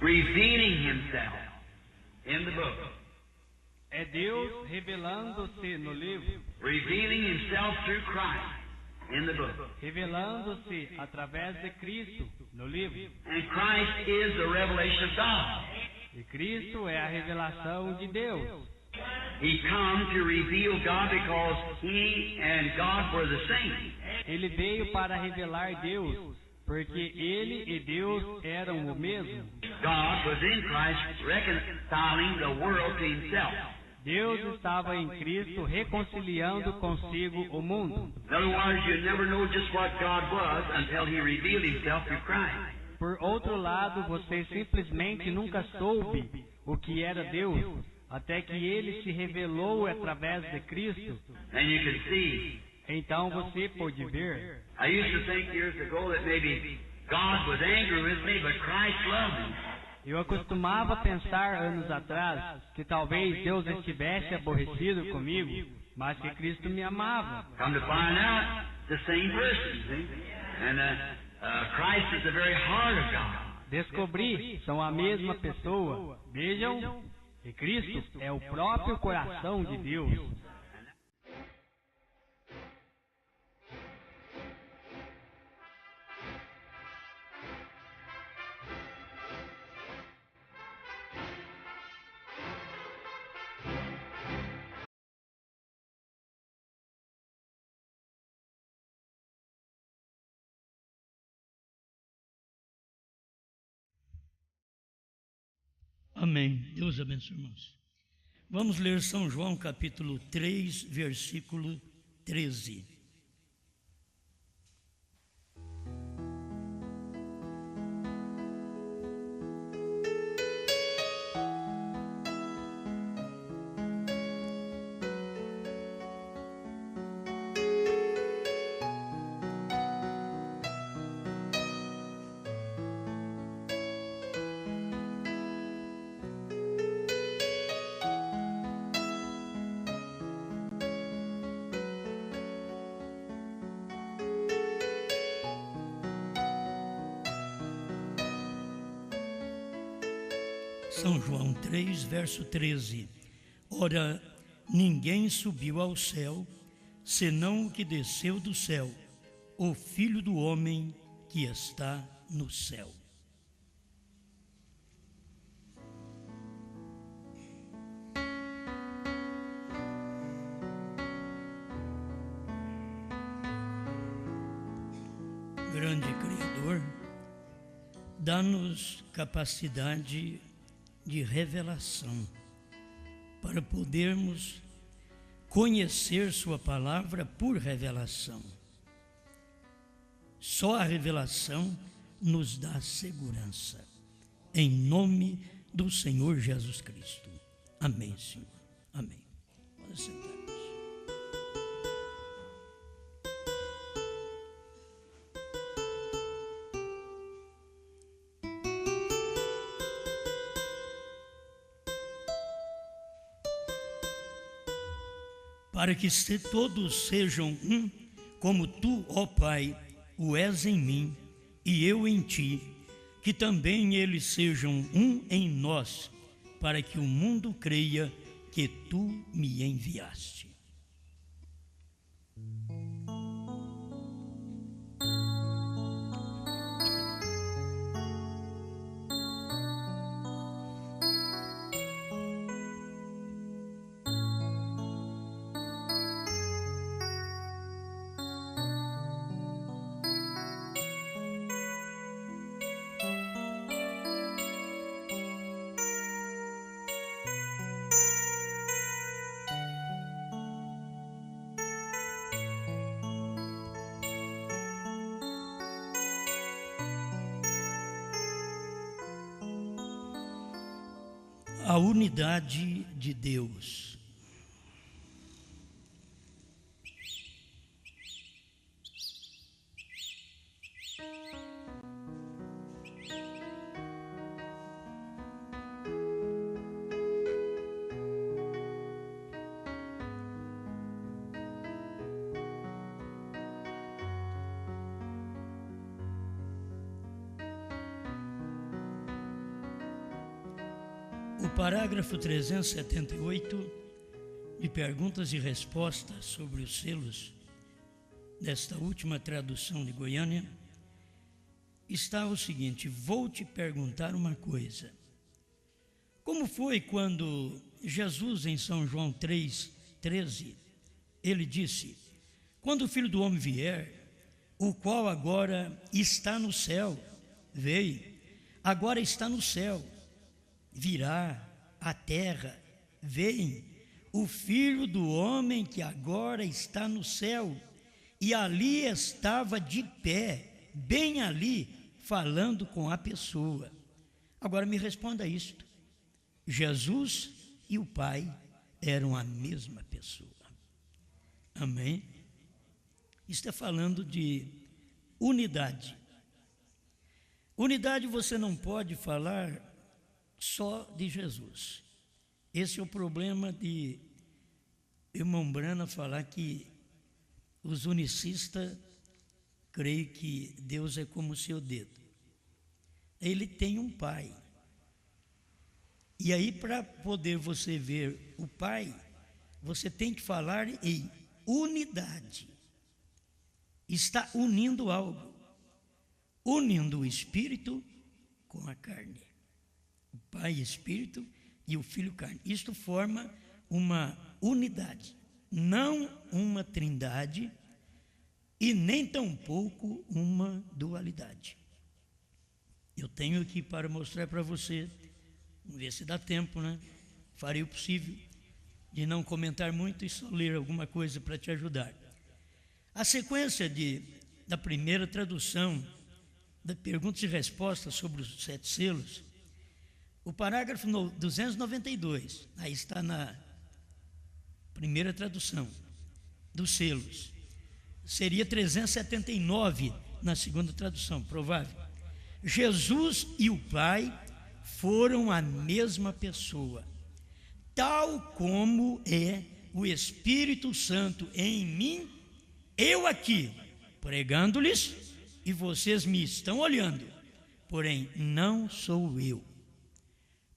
revealing Himself in the book. É Deus revelando-se no livro, Revealing Himself through Christ in the book. revelando-se através de Cristo no livro. And Christ is the revelation of God. E Cristo é a revelação de Deus. He come to reveal God because He and God were the same. Ele veio para revelar Deus, porque Ele e Deus eram o mesmo. God was in Christ reconciling the world to Himself. Deus estava em Cristo reconciliando consigo o mundo. In other words, you never know just what God was until He revealed Himself through Christ. Por outro lado, você simplesmente nunca soube o que era Deus, até que Ele se revelou através de Cristo. And you can see. Então você pôde ver. I used to think years ago that maybe God was angry with me, but Christ loved me. Eu costumava pensar anos atrás que talvez Deus estivesse aborrecido comigo, mas que Cristo me amava. Come to find out, the same person, see? And Christ is the very heart of God. Descobri, são a mesma pessoa. Vejam, e Cristo é o próprio coração de Deus. Amém. Deus abençoe, irmãos. Vamos ler São João capítulo 3, versículo 13. São João 3, verso 13. Ora, ninguém subiu ao céu, senão o que desceu do céu, o Filho do homem que está no céu. Grande Criador, dá-nos capacidade de revelação, para podermos conhecer Sua palavra por revelação. Só a revelação nos dá segurança. Em nome do Senhor Jesus Cristo. Amém, Senhor. Amém. Pode sentar. Para que todos sejam um, como Tu, ó Pai, o és em mim e eu em Ti, que também eles sejam um em nós, para que o mundo creia que Tu me enviaste. A unidade de Deus. O parágrafo 378 de perguntas e respostas sobre os selos desta última tradução de Goiânia está o seguinte: vou te perguntar uma coisa. Como foi quando Jesus, em São João 3,13, ele disse: quando o Filho do Homem vier, o qual agora está no céu, veio, agora está no céu, virá à terra, vem, o Filho do Homem que agora está no céu, e ali estava de pé, bem ali, falando com a pessoa. Agora me responda isto: Jesus e o Pai eram a mesma pessoa. Amém? Está falando de unidade. Unidade você não pode falar só de Jesus. Esse é o problema de irmão Brana falar que os unicistas creem que Deus é como o seu dedo. Ele tem um Pai. E aí, para poder você ver o Pai, você tem que falar em unidade. Está unindo algo, unindo o Espírito com a carne. O Pai Espírito e o Filho carne. Isto forma uma unidade, não uma trindade e nem tampouco uma dualidade. Eu tenho aqui para mostrar para você, vamos ver se dá tempo, né? Farei o possível de não comentar muito e só ler alguma coisa para te ajudar. A sequência da primeira tradução de perguntas e respostas sobre os 7 selos, o parágrafo 292, aí está na primeira tradução dos selos, seria 379 na segunda tradução, provável. Jesus e o Pai foram a mesma pessoa, tal como é o Espírito Santo em mim, eu aqui, pregando-lhes, e vocês me estão olhando, porém não sou eu.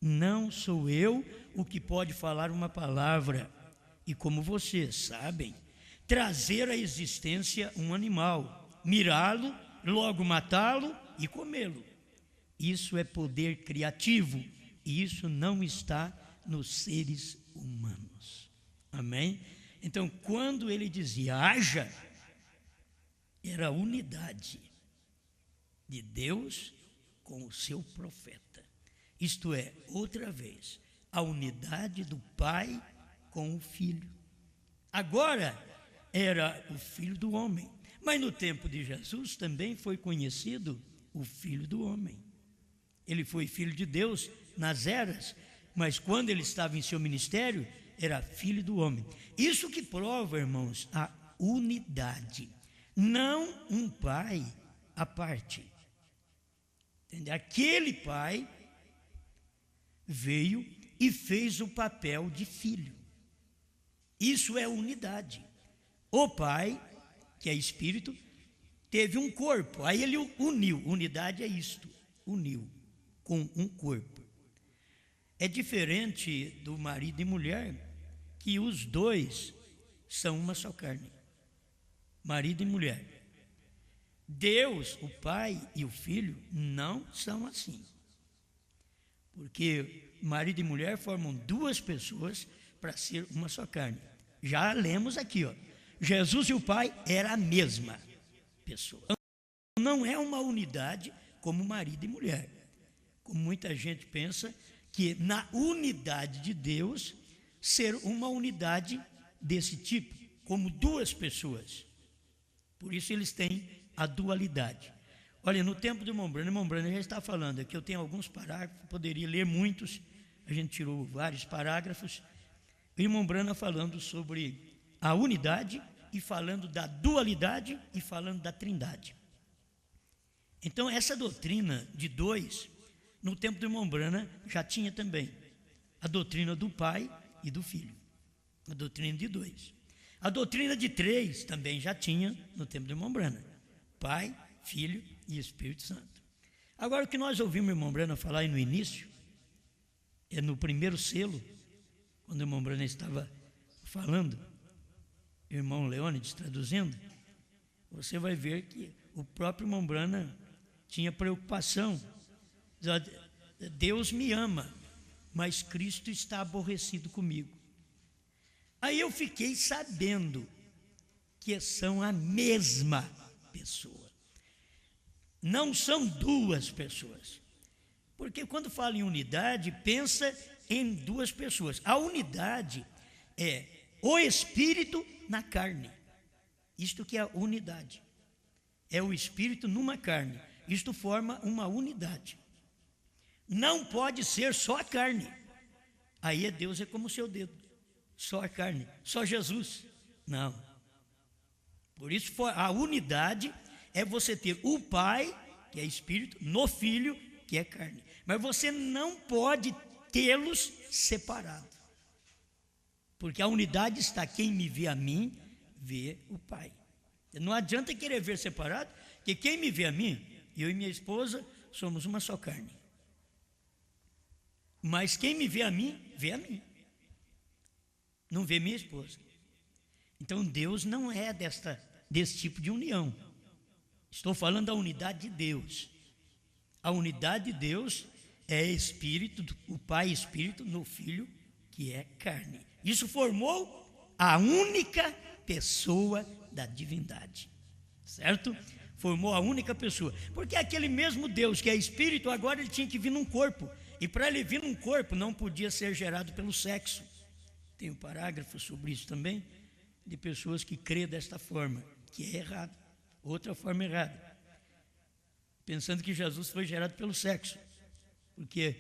Não sou eu o que pode falar uma palavra, e como vocês sabem, trazer à existência um animal, mirá-lo, logo matá-lo e comê-lo. Isso é poder criativo, e isso não está nos seres humanos. Amém? Então, quando ele dizia haja, era a unidade de Deus com o seu profeta. Isto é, outra vez, a unidade do Pai com o Filho. Agora era o Filho do Homem, mas no tempo de Jesus também foi conhecido o Filho do Homem. Ele foi Filho de Deus nas eras, mas quando ele estava em seu ministério, era Filho do Homem. Isso que prova, irmãos, a unidade, não um Pai à parte. Entende? Aquele Pai veio e fez o papel de filho. Isso é unidade. O Pai, que é Espírito, teve um corpo, aí ele uniu. Unidade é isto, uniu com um corpo. É diferente do marido e mulher, que os dois são uma só carne. Marido e mulher. Deus, o Pai e o Filho, não são assim. Porque marido e mulher formam duas pessoas para ser uma só carne. Já lemos aqui, ó. Jesus e o Pai era a mesma pessoa. Não é uma unidade como marido e mulher. Como muita gente pensa que na unidade de Deus, ser uma unidade desse tipo, como duas pessoas. Por isso eles têm a dualidade. Olha, no tempo do irmão Brana já está falando aqui, eu tenho alguns parágrafos, poderia ler muitos, a gente tirou vários parágrafos. O irmão Brana falando sobre a unidade e falando da dualidade e falando da trindade. Então essa doutrina de dois, no tempo do irmão Brana já tinha também a doutrina do Pai e do Filho, a doutrina de dois. A doutrina de três também já tinha no tempo do irmão Brana, Pai, Filho e Espírito Santo. Agora o que nós ouvimos o irmão Brana falar aí no início, é no primeiro selo, quando o irmão Branham estava falando, o irmão Leônidas traduzindo, você vai ver que o próprio irmão Branham tinha preocupação. Deus me ama, mas Cristo está aborrecido comigo. Aí eu fiquei sabendo que são a mesma pessoa. Não são duas pessoas. Porque quando fala em unidade, pensa em duas pessoas. A unidade é o Espírito na carne. Isto que é a unidade. É o Espírito numa carne. Isto forma uma unidade. Não pode ser só a carne. Aí Deus é como o seu dedo. Só a carne, só Jesus. Não. Por isso a unidade é você ter o Pai, que é Espírito, no Filho, que é carne. Mas você não pode tê-los separados. Porque a unidade está, quem me vê a mim, vê o Pai. Não adianta querer ver separado, porque quem me vê a mim, eu e minha esposa, somos uma só carne. Mas quem me vê a mim, vê a mim. Não vê minha esposa. Então Deus não é desse tipo de união. Estou falando da unidade de Deus. A unidade de Deus é Espírito, o Pai Espírito no Filho, que é carne. Isso formou a única pessoa da divindade. Certo? Formou a única pessoa. Porque aquele mesmo Deus que é Espírito, agora ele tinha que vir num corpo. E para ele vir num corpo, não podia ser gerado pelo sexo. Tem um parágrafo sobre isso também, de pessoas que crêem desta forma, que é errado. Outra forma errada. Pensando que Jesus foi gerado pelo sexo. Porque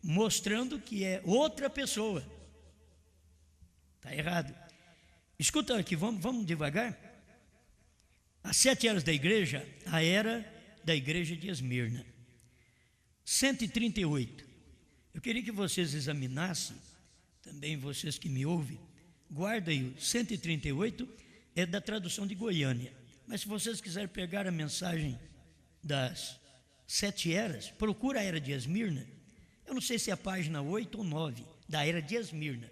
mostrando que é outra pessoa. Está errado. Escuta aqui, vamos devagar. As 7 eras da igreja, a era da igreja de Esmirna. 138. Eu queria que vocês examinassem, também vocês que me ouvem, guarda aí, o 138 é da tradução de Goiânia. Mas se vocês quiserem pegar a mensagem das 7 eras, procura a era de Esmirna. Eu não sei se é a página 8 ou 9 da era de Esmirna.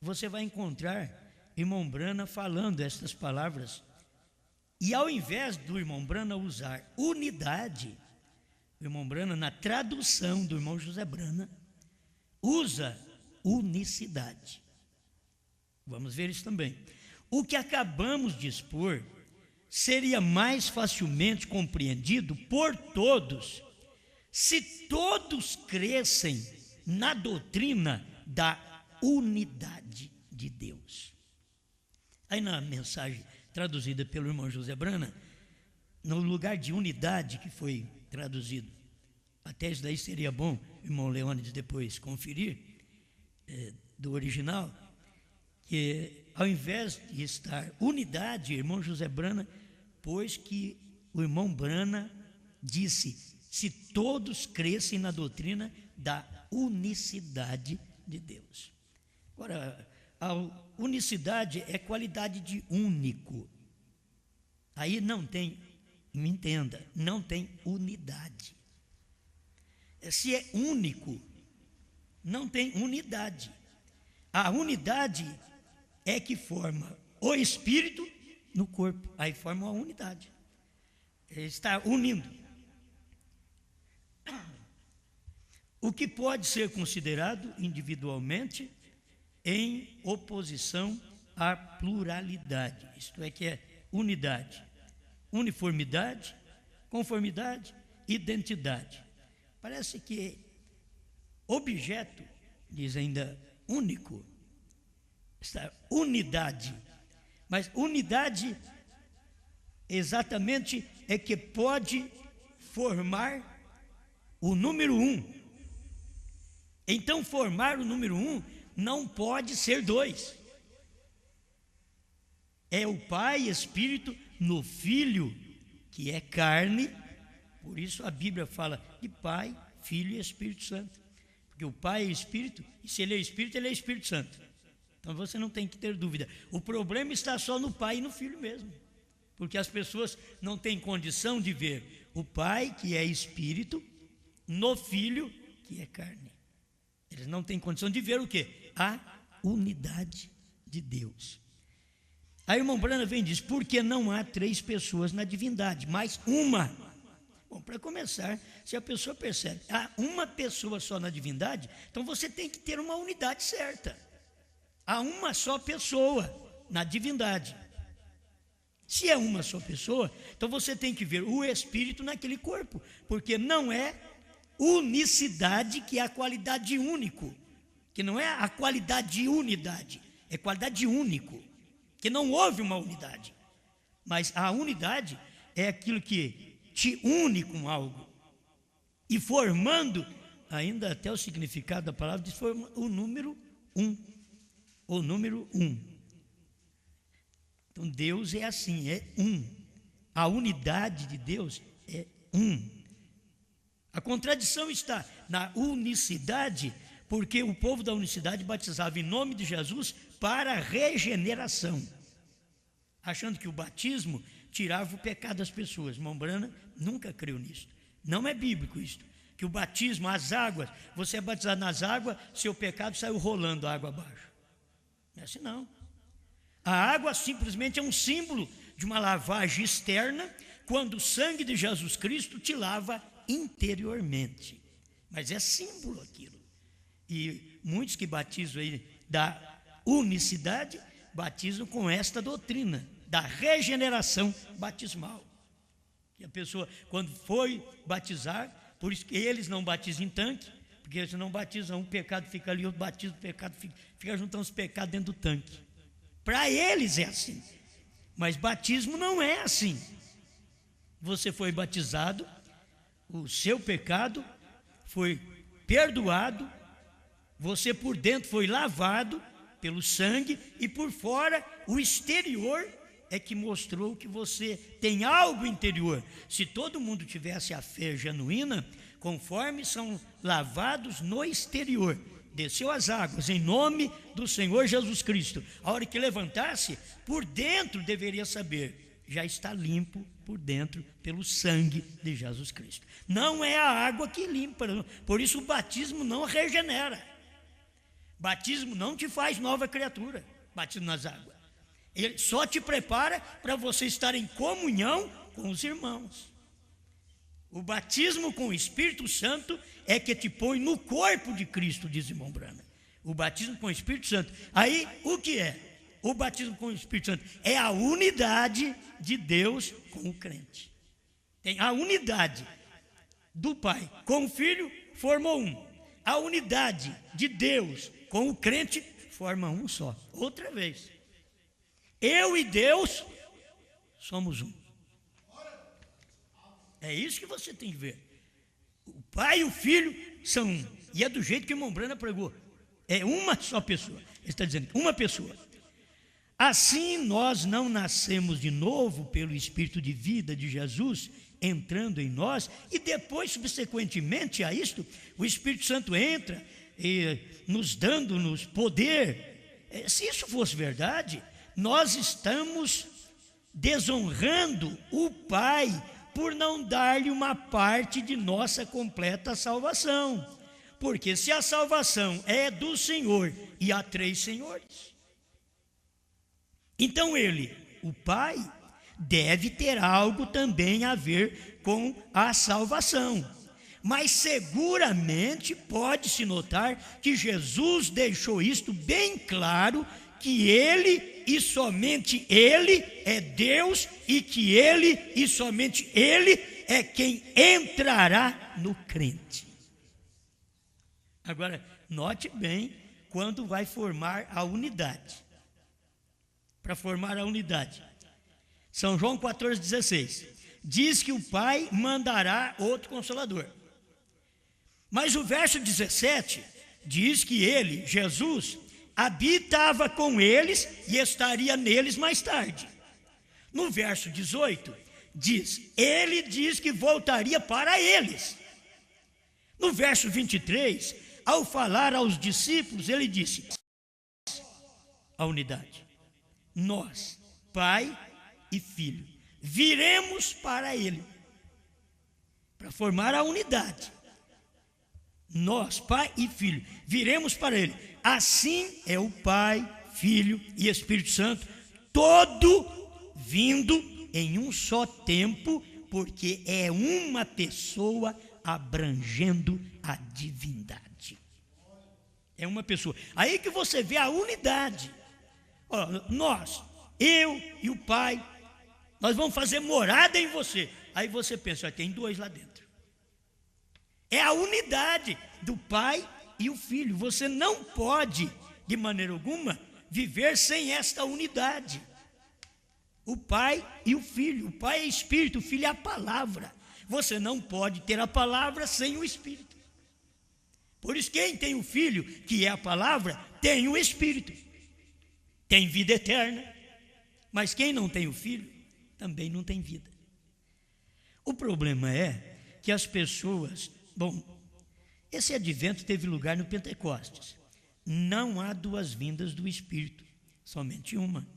Você vai encontrar irmão Branham falando estas palavras. E ao invés do irmão Branham usar unidade, o irmão Branham, na tradução do irmão José Branham, usa unicidade. Vamos ver isso também. O que acabamos de expor seria mais facilmente compreendido por todos se todos crescem na doutrina da unidade de Deus. Aí na mensagem traduzida pelo irmão José Branham, no lugar de unidade que foi traduzido, até isso daí seria bom o irmão Leônidas depois conferir, do original, que ao invés de estar unidade, irmão José Branham, pois que o irmão Branham disse, se todos crescem na doutrina da unicidade de Deus. Agora, a unicidade é qualidade de único. Aí não tem, me entenda, não tem unidade. Se é único, não tem unidade. A unidade é que forma o Espírito no corpo. Aí forma uma unidade. Ele está unindo. O que pode ser considerado individualmente em oposição à pluralidade. Isto é que é unidade, uniformidade, conformidade, identidade. Parece que objeto, diz ainda único, está unidade. Mas unidade exatamente é que pode formar o número 1. Então formar o número 1 não pode ser 2. É o Pai Espírito no Filho, que é carne. Por isso a Bíblia fala de Pai, Filho e Espírito Santo. Porque o Pai é Espírito, e se Ele é Espírito, Ele é Espírito Santo. Então você não tem que ter dúvida. O problema está só no Pai e no Filho mesmo. Porque as pessoas não têm condição de ver o Pai, que é Espírito, no Filho, que é carne. Eles não têm condição de ver o quê? A unidade de Deus. Aí o irmão Branham vem e diz, porque não há 3 pessoas na divindade, mas uma. Bom, para começar, se a pessoa percebe, há uma pessoa só na divindade, então você tem que ter uma unidade certa. Há uma só pessoa na divindade. Se é uma só pessoa, então você tem que ver o Espírito naquele corpo, porque não é unicidade que é a qualidade de único, que não é a qualidade de unidade, é qualidade de único, que não houve uma unidade, mas a unidade é aquilo que te une com algo, e formando, ainda até o significado da palavra, diz forma o número 1, o número 1. Então Deus é assim, é um. A unidade de Deus é um. A contradição está na unicidade, porque o povo da unicidade batizava em nome de Jesus para regeneração, achando que o batismo tirava o pecado das pessoas. Irmão Branham nunca creu nisso. Não é bíblico isso. Que o batismo, as águas, você é batizado nas águas, seu pecado saiu rolando a água abaixo. Não é assim não. A água simplesmente é um símbolo de uma lavagem externa, quando o sangue de Jesus Cristo te lava interiormente. Mas é símbolo aquilo. E muitos que batizam aí da unicidade, batizam com esta doutrina da regeneração batismal. Que a pessoa, quando foi batizar, por isso que eles não batizam em tanque, porque eles não batizam, um pecado fica ali, outro batiza, o pecado fica juntando os pecados dentro do tanque. Para eles é assim, mas batismo não é assim. Você foi batizado, o seu pecado foi perdoado, você por dentro foi lavado pelo sangue, e por fora, o exterior é que mostrou que você tem algo interior. Se todo mundo tivesse a fé genuína, conforme são lavados no exterior, desceu as águas em nome do Senhor Jesus Cristo, a hora que levantasse, por dentro deveria saber, já está limpo por dentro pelo sangue de Jesus Cristo. Não é a água que limpa, por isso o batismo não regenera. Batismo não te faz nova criatura, batismo nas águas. Ele só te prepara para você estar em comunhão com os irmãos. O batismo com o Espírito Santo é que te põe no corpo de Cristo, diz o irmão Branham. O batismo com o Espírito Santo. Aí, o que é? O batismo com o Espírito Santo é a unidade de Deus com o crente. Tem a unidade do Pai com o Filho, formou um. A unidade de Deus com o crente forma um só. Outra vez. Eu e Deus somos um. É isso que você tem que ver. O Pai e o Filho são um. E é do jeito que o irmão Branham pregou. É uma só pessoa. Ele está dizendo, uma pessoa. Assim nós não nascemos de novo pelo Espírito de vida de Jesus entrando em nós, e depois, subsequentemente a isto, o Espírito Santo entra e nos dando-nos poder. Se isso fosse verdade, nós estamos desonrando o Pai por não dar-lhe uma parte de nossa completa salvação. Porque se a salvação é do Senhor, e há 3 senhores, então ele, o Pai, deve ter algo também a ver com a salvação. Mas seguramente pode-se notar que Jesus deixou isto bem claro, que ele e somente ele é Deus, e que ele e somente ele é quem entrará no crente. Agora, note bem quando vai formar a unidade. Para formar a unidade, São João 14,16 diz que o Pai mandará outro Consolador. Mas o verso 17 diz que ele, Jesus, habitava com eles e estaria neles mais tarde. No verso 18 diz, ele diz que voltaria para eles. No verso 23, ao falar aos discípulos, ele disse, a unidade, nós, Pai e Filho, viremos para ele, para formar a unidade. nós, Pai e Filho, viremos para Ele. Assim é o Pai, Filho e Espírito Santo, todo vindo em um só tempo, porque é uma pessoa abrangendo a divindade. É uma pessoa. Aí que você vê a unidade. Nós, eu e o Pai, nós vamos fazer morada em você. Aí você pensa, tem dois lá dentro. É a unidade do Pai e o Filho. Você não pode, de maneira alguma, viver sem esta unidade. O Pai e o Filho. O Pai é Espírito, o Filho é a palavra. Você não pode ter a palavra sem o Espírito. Por isso, quem tem o Filho, que é a palavra, tem o Espírito. Tem vida eterna. Mas quem não tem o Filho, também não tem vida. O problema é que as pessoas... Bom, esse advento teve lugar no Pentecostes. Não há duas vindas do Espírito, somente uma.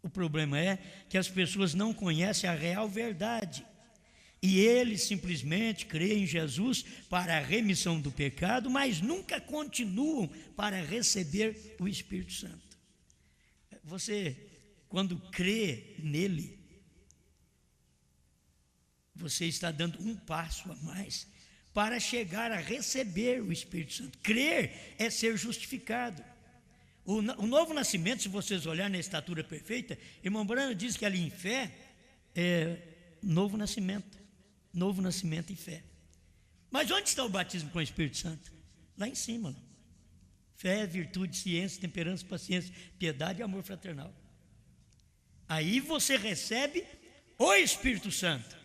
O problema é que as pessoas não conhecem a real verdade. E eles simplesmente creem em Jesus para a remissão do pecado, mas nunca continuam para receber o Espírito Santo. Você, quando crê nele, você está dando um passo a mais para chegar a receber o Espírito Santo. Crer é ser justificado. O novo nascimento, se vocês olharem na estatura perfeita, irmão Branham diz que ali em fé é novo nascimento e fé. Mas onde está o batismo com o Espírito Santo? Lá em cima. Fé, virtude, ciência, temperança, paciência, piedade e amor fraternal. Aí você recebe o Espírito Santo.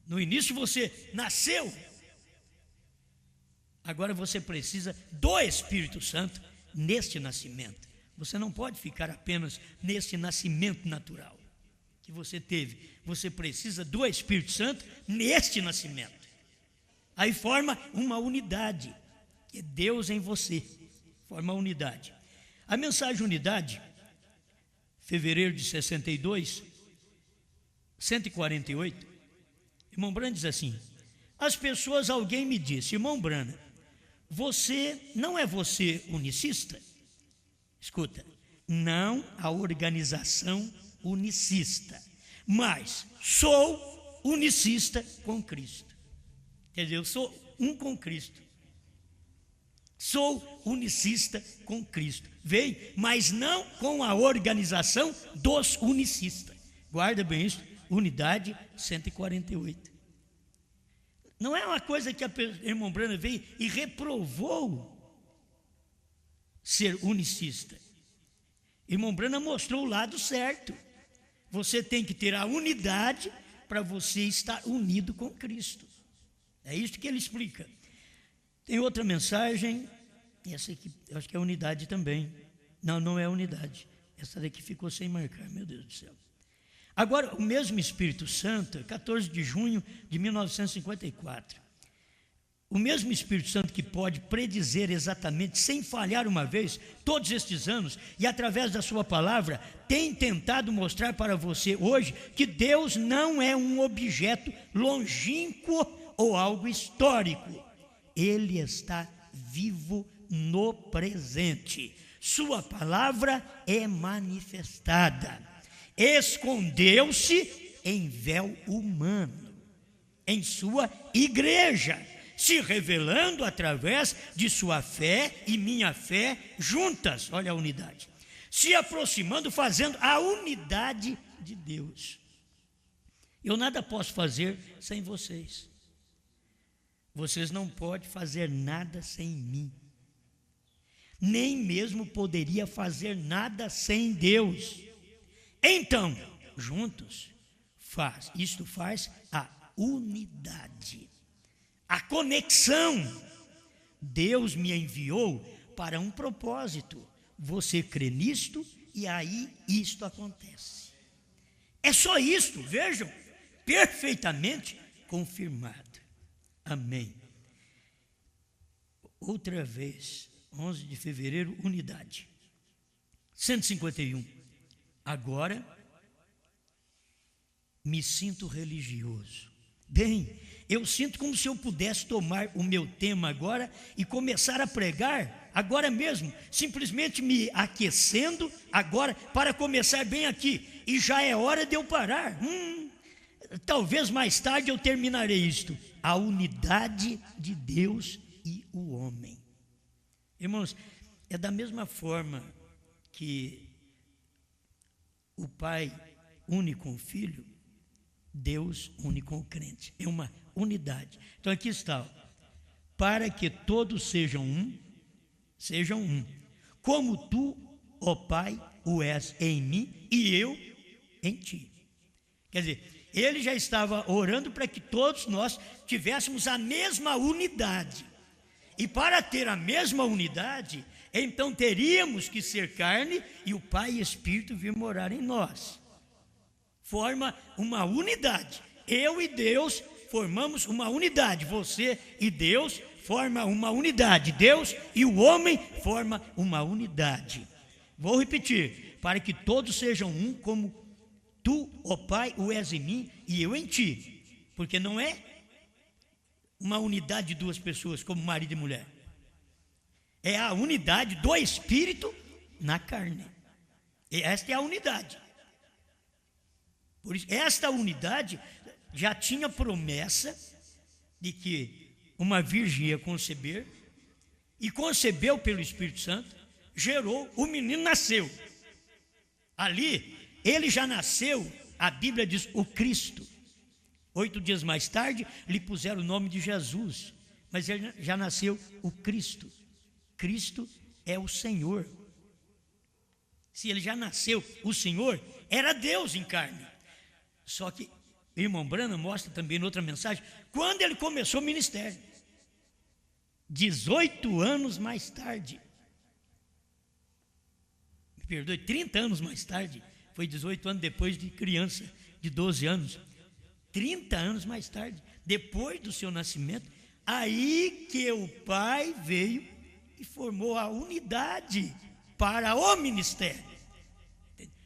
No início você nasceu. Agora você precisa do Espírito Santo neste nascimento. Você não pode ficar apenas nesse nascimento natural que você teve. Você precisa do Espírito Santo neste nascimento. Aí forma uma unidade, que é Deus em você. Forma a unidade. A mensagem unidade, fevereiro de 62, 148, irmão Branham diz assim: alguém me disse, irmão Branham, não é você unicista? Escuta, não a organização unicista, mas sou unicista com Cristo. Entendeu? Eu sou um com Cristo. Sou unicista com Cristo. Vem, mas não com a organização dos unicistas. Guarda bem isso, unidade 148. Não é uma coisa que a irmã Branham veio e reprovou ser unicista. Irmão Branham mostrou o lado certo. Você tem que ter a unidade para você estar unido com Cristo. É isso que ele explica. Tem outra mensagem, essa aqui, eu acho que é unidade também. Não é unidade. Essa daqui ficou sem marcar, meu Deus do céu. Agora, o mesmo Espírito Santo, 14 de junho de 1954, o mesmo Espírito Santo que pode predizer exatamente, sem falhar uma vez, todos estes anos, e através da sua palavra, tem tentado mostrar para você hoje que Deus não é um objeto longínquo ou algo histórico. Ele está vivo no presente. Sua palavra é manifestada. Escondeu-se em véu humano, em sua igreja, se revelando através de sua fé e minha fé juntas, olha a unidade, se aproximando, fazendo a unidade de Deus. Eu nada posso fazer sem vocês. Vocês não podem fazer nada sem mim. Nem mesmo poderia fazer nada sem Deus. Então, juntos, isto faz a unidade, a conexão. Deus me enviou para um propósito. Você crê nisto e aí isto acontece. É só isto, vejam, perfeitamente confirmado. Amém. Outra vez, 11 de fevereiro, unidade. 151. Agora, me sinto religioso. Bem, eu sinto como se eu pudesse tomar o meu tema agora e começar a pregar agora mesmo, simplesmente me aquecendo agora para começar bem aqui, e já é hora de eu parar. Talvez mais tarde eu terminarei isto. A unidade de Deus e o homem. Irmãos, é da mesma forma que o Pai une com o Filho, Deus une com o crente. É uma unidade. Então aqui está, para que todos sejam um, como tu, ó Pai, o és em mim e eu em ti. Quer dizer, ele já estava orando para que todos nós tivéssemos a mesma unidade. E para ter a mesma unidade, então teríamos que ser carne e o Pai e Espírito vir morar em nós. Forma uma unidade. Eu e Deus formamos uma unidade. Você e Deus forma uma unidade. Deus e o homem forma uma unidade. Vou repetir. Para que todos sejam um, como tu, ó Pai, o és em mim e eu em ti. Porque não é uma unidade de duas pessoas, como marido e mulher. É a unidade do Espírito na carne. E esta é a unidade. Por isso, esta unidade já tinha promessa de que uma virgem ia conceber, e concebeu pelo Espírito Santo, gerou, o menino nasceu. Ali, ele já nasceu, a Bíblia diz, o Cristo. 8 dias mais tarde, lhe puseram o nome de Jesus, mas ele já nasceu o Cristo. Cristo é o Senhor. Se ele já nasceu o Senhor, era Deus em carne. Só que o irmão Branham mostra também em outra mensagem, quando ele começou o ministério, 18 anos mais tarde, me perdoe, 30 anos mais tarde, foi 18 anos depois de criança, de 12 anos, 30 anos mais tarde, depois do seu nascimento, aí que o Pai veio e formou a unidade para o ministério.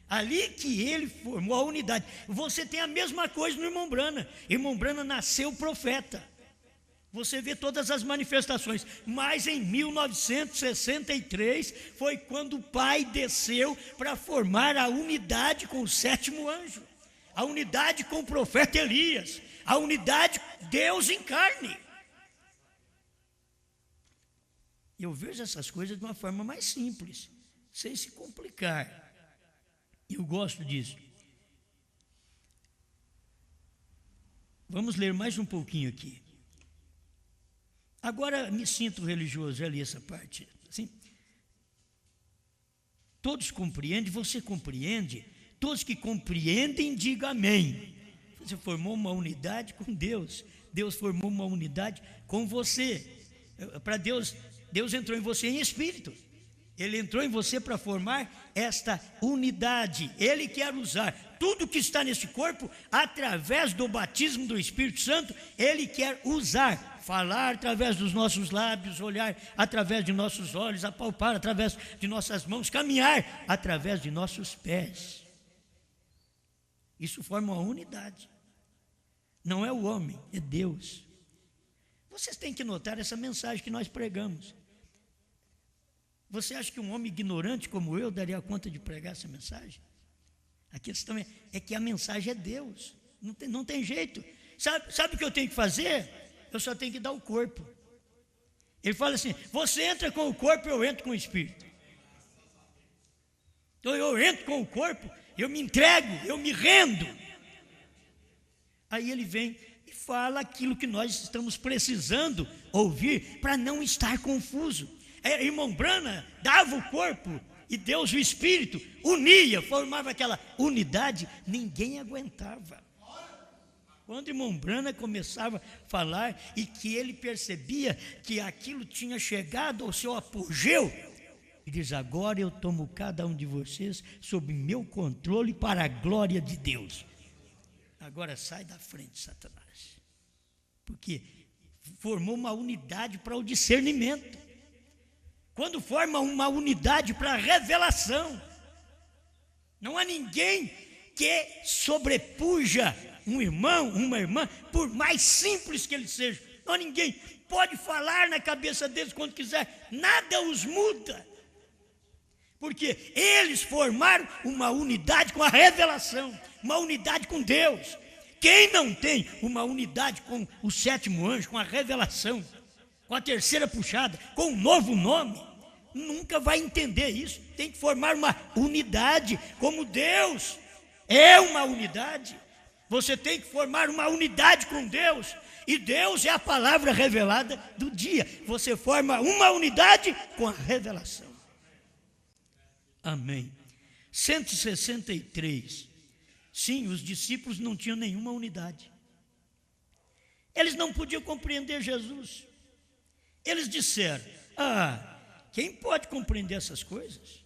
Ali que ele formou a unidade. Você tem a mesma coisa no irmão Branham. Irmão Branham nasceu profeta. Você vê todas as manifestações. Mas em 1963 foi quando o Pai desceu para formar a unidade com o 7º anjo. A unidade com o profeta Elias. A unidade Deus em carne. Eu vejo essas coisas de uma forma mais simples, sem se complicar. Eu gosto disso. Vamos ler mais um pouquinho aqui. Agora me sinto religioso, já li essa parte. Assim, todos compreendem, você compreende? Todos que compreendem, diga amém. Você formou uma unidade com Deus. Deus formou uma unidade com você. Para Deus entrou em você em espírito. Ele entrou em você para formar esta unidade. Ele quer usar tudo que está nesse corpo, através do batismo do Espírito Santo, Ele quer usar, falar através dos nossos lábios, olhar através de nossos olhos, apalpar através de nossas mãos, caminhar através de nossos pés. Isso forma uma unidade. Não é o homem, é Deus. Vocês têm que notar essa mensagem que nós pregamos. Você acha que um homem ignorante como eu daria conta de pregar essa mensagem? A questão é que a mensagem é Deus. Não tem jeito. Sabe o que eu tenho que fazer? Eu só tenho que dar o corpo. Ele fala assim, você entra com o corpo, eu entro com o espírito. Então eu entro com o corpo, eu me entrego, eu me rendo. Aí ele vem e fala aquilo que nós estamos precisando ouvir para não estar confuso. Irmão Branham dava o corpo e Deus o Espírito unia, formava aquela unidade, ninguém aguentava. Quando o irmão Branham começava a falar e que ele percebia que aquilo tinha chegado ao seu apogeu, ele diz, agora eu tomo cada um de vocês sob meu controle para a glória de Deus. Agora sai da frente, Satanás. Porque formou uma unidade para o discernimento. Quando forma uma unidade para a revelação, não há ninguém que sobrepuja um irmão, uma irmã, por mais simples que eles sejam, ninguém pode falar na cabeça deles quando quiser, nada os muda. Porque eles formaram uma unidade com a revelação, uma unidade com Deus. Quem não tem uma unidade com o sétimo anjo, com a revelação, com a terceira puxada, com um novo nome, nunca vai entender isso. Tem que formar uma unidade, como Deus é uma unidade. Você tem que formar uma unidade com Deus, e Deus é a palavra revelada do dia. Você forma uma unidade com a revelação. Amém. 163. Sim, os discípulos não tinham nenhuma unidade. Eles não podiam compreender Jesus. Eles disseram: quem pode compreender essas coisas?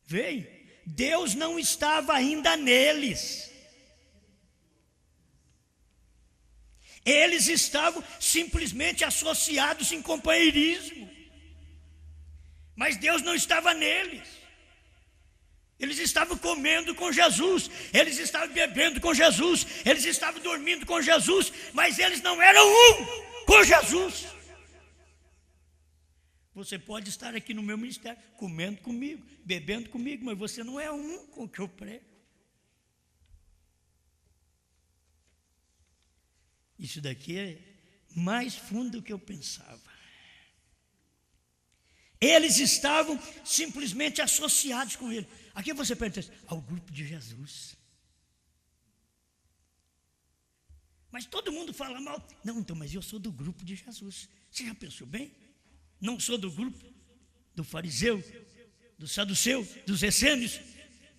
Veio, Deus não estava ainda neles. Eles estavam simplesmente associados em companheirismo. Mas Deus não estava neles. Eles estavam comendo com Jesus, eles estavam bebendo com Jesus, eles estavam dormindo com Jesus, mas eles não eram um com Jesus. Você pode estar aqui no meu ministério, comendo comigo, bebendo comigo, mas você não é um com o que eu prego. Isso daqui é mais fundo do que eu pensava. Eles estavam simplesmente associados com ele. Aqui você pertence ao grupo de Jesus. Mas todo mundo fala mal. Não, então, mas eu sou do grupo de Jesus. Você já pensou bem? Não sou do grupo do fariseu, do saduceu, dos essênios.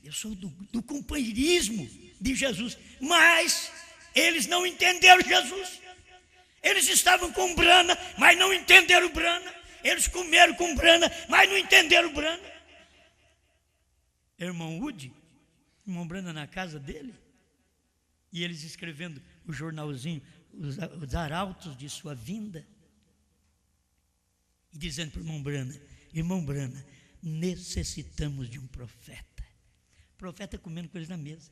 Eu sou do companheirismo de Jesus. Mas eles não entenderam Jesus. Eles estavam com Brana, mas não entenderam Brana. Eles comeram com Brana, mas não entenderam Brana. Irmão Woody, irmão Brana na casa dele, e eles escrevendo o jornalzinho, os arautos de sua vinda, e dizendo para o irmão Brana, necessitamos de um profeta. Profeta comendo com eles na mesa.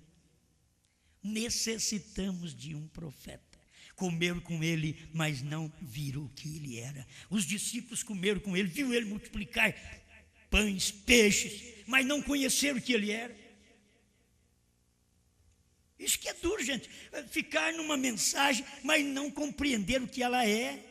Necessitamos de um profeta. Comeram com ele, mas não viram o que ele era. Os discípulos comeram com ele, viu ele multiplicar pães, peixes, mas não conheceram o que ele era. Isso que é duro, gente. Ficar numa mensagem, mas não compreender o que ela é.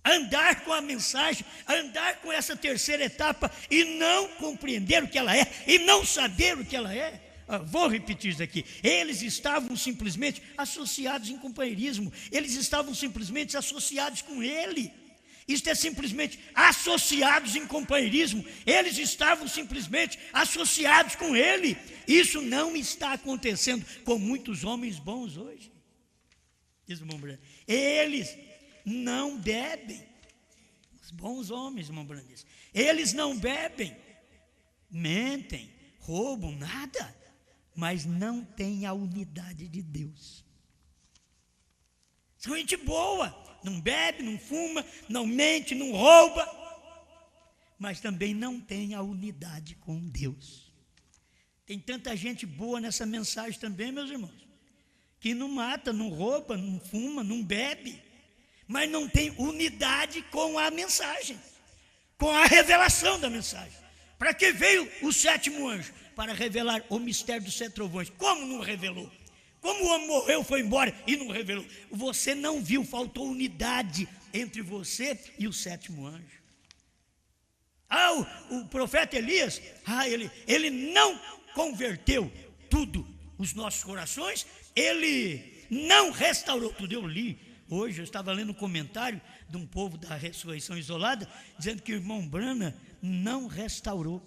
Andar com a mensagem, andar com essa terceira etapa e não compreender o que ela é, e não saber o que ela é. Vou repetir isso aqui. Eles estavam simplesmente associados em companheirismo. Eles estavam simplesmente associados com ele. Isto é simplesmente associados em companheirismo. Eles estavam simplesmente associados com ele. Isso não está acontecendo com muitos homens bons hoje. Diz o irmão Brando. Eles não bebem. Os bons homens, irmão Brando diz. Eles não bebem, mentem, roubam, nada. Mas não tem a unidade de Deus. São gente boa, não bebe, não fuma, não mente, não rouba, mas também não tem a unidade com Deus. Tem tanta gente boa nessa mensagem também, meus irmãos, que não mata, não rouba, não fuma, não bebe, mas não tem unidade com a mensagem, com a revelação da mensagem. Para que veio o sétimo anjo? Para revelar o mistério dos 7 trovões. Como não revelou? Como o homem morreu, foi embora e não revelou? Você não viu, faltou unidade entre você e o sétimo anjo. O profeta Elias, ele não converteu tudo os nossos corações, ele não restaurou tudo. Eu li hoje, eu estava lendo um comentário de um povo da ressurreição isolada, dizendo que o irmão Brana não restaurou,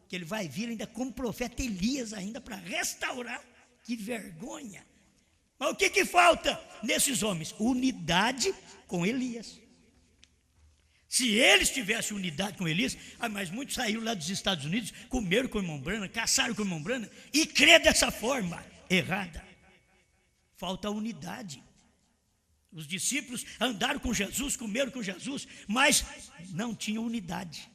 que ele vai vir ainda como profeta Elias ainda para restaurar. Que vergonha. Mas o que falta nesses homens? Unidade com Elias. Se eles tivessem unidade com Elias, mas muitos saíram lá dos Estados Unidos, comeram com o irmão Brana, caçaram com o irmão Brana e crê dessa forma errada. Falta unidade. Os discípulos andaram com Jesus, comeram com Jesus, mas não tinham unidade.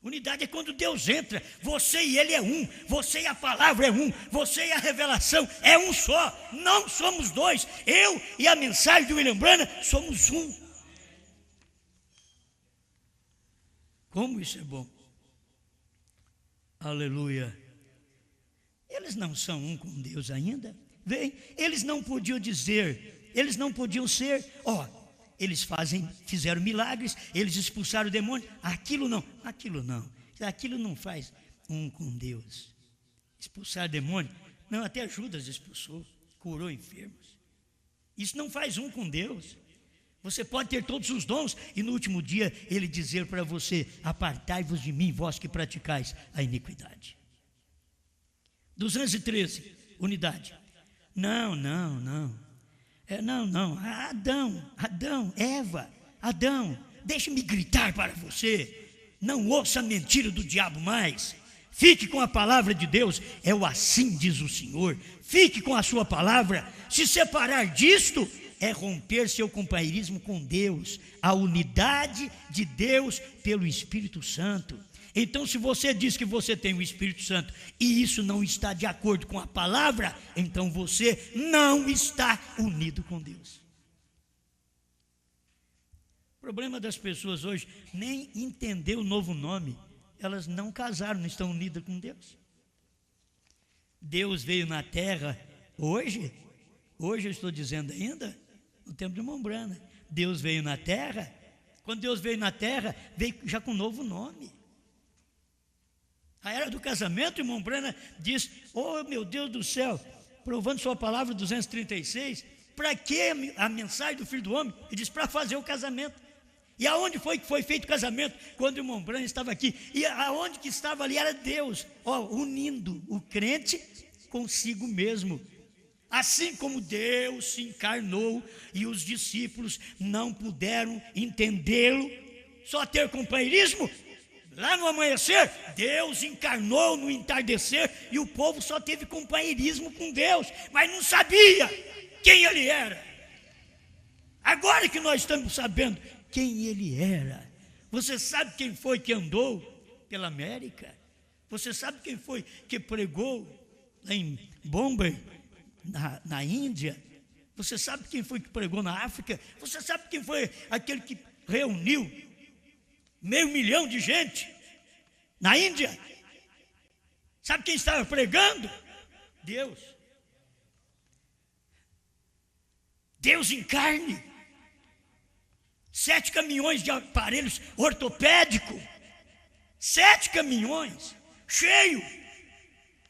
Unidade é quando Deus entra, você e Ele é um, você e a palavra é um, você e a revelação é um só, não somos dois. Eu e a mensagem de William Branham somos um. Como isso é bom. Aleluia. Eles não são um com Deus ainda. Vem, eles não podiam dizer, eles não podiam ser, eles fizeram milagres, eles expulsaram o demônio. Aquilo não faz um com Deus. Expulsar demônio, não, até Judas expulsou, curou enfermos. Isso não faz um com Deus. Você pode ter todos os dons e no último dia Ele dizer para você: apartai-vos de mim, vós que praticais a iniquidade. 213, unidade. Não. Adão, deixe-me gritar para você. Não ouça a mentira do diabo mais. Fique com a palavra de Deus. É o assim diz o Senhor. Fique com a sua palavra. Se separar disto é romper seu companheirismo com Deus, a unidade de Deus pelo Espírito Santo. Então, se você diz que você tem o Espírito Santo e isso não está de acordo com a palavra, então você não está unido com Deus. O problema das pessoas hoje, nem entender o novo nome, elas não casaram, não estão unidas com Deus. Deus veio na terra hoje eu estou dizendo ainda, no tempo de Mombrana, Deus veio na terra. Quando Deus veio na terra, veio já com um novo nome. A era do casamento, irmão Brana diz: meu Deus do céu, provando sua palavra 236, para que a mensagem do Filho do Homem? Ele diz: para fazer o casamento. E aonde foi que foi feito o casamento? Quando o irmão Brana estava aqui. E aonde que estava ali era Deus, unindo o crente consigo mesmo. Assim como Deus se encarnou e os discípulos não puderam entendê-lo, só ter companheirismo. Lá no amanhecer, Deus encarnou no entardecer e o povo só teve companheirismo com Deus, mas não sabia quem Ele era. Agora que nós estamos sabendo quem Ele era. Você sabe quem foi que andou pela América? Você sabe quem foi que pregou lá em Bombay, na Índia? Você sabe quem foi que pregou na África? Você sabe quem foi aquele que reuniu 500 mil de gente na Índia? Sabe quem estava pregando? Deus. Deus em carne. 7 caminhões de aparelhos ortopédicos. 7 caminhões, cheio.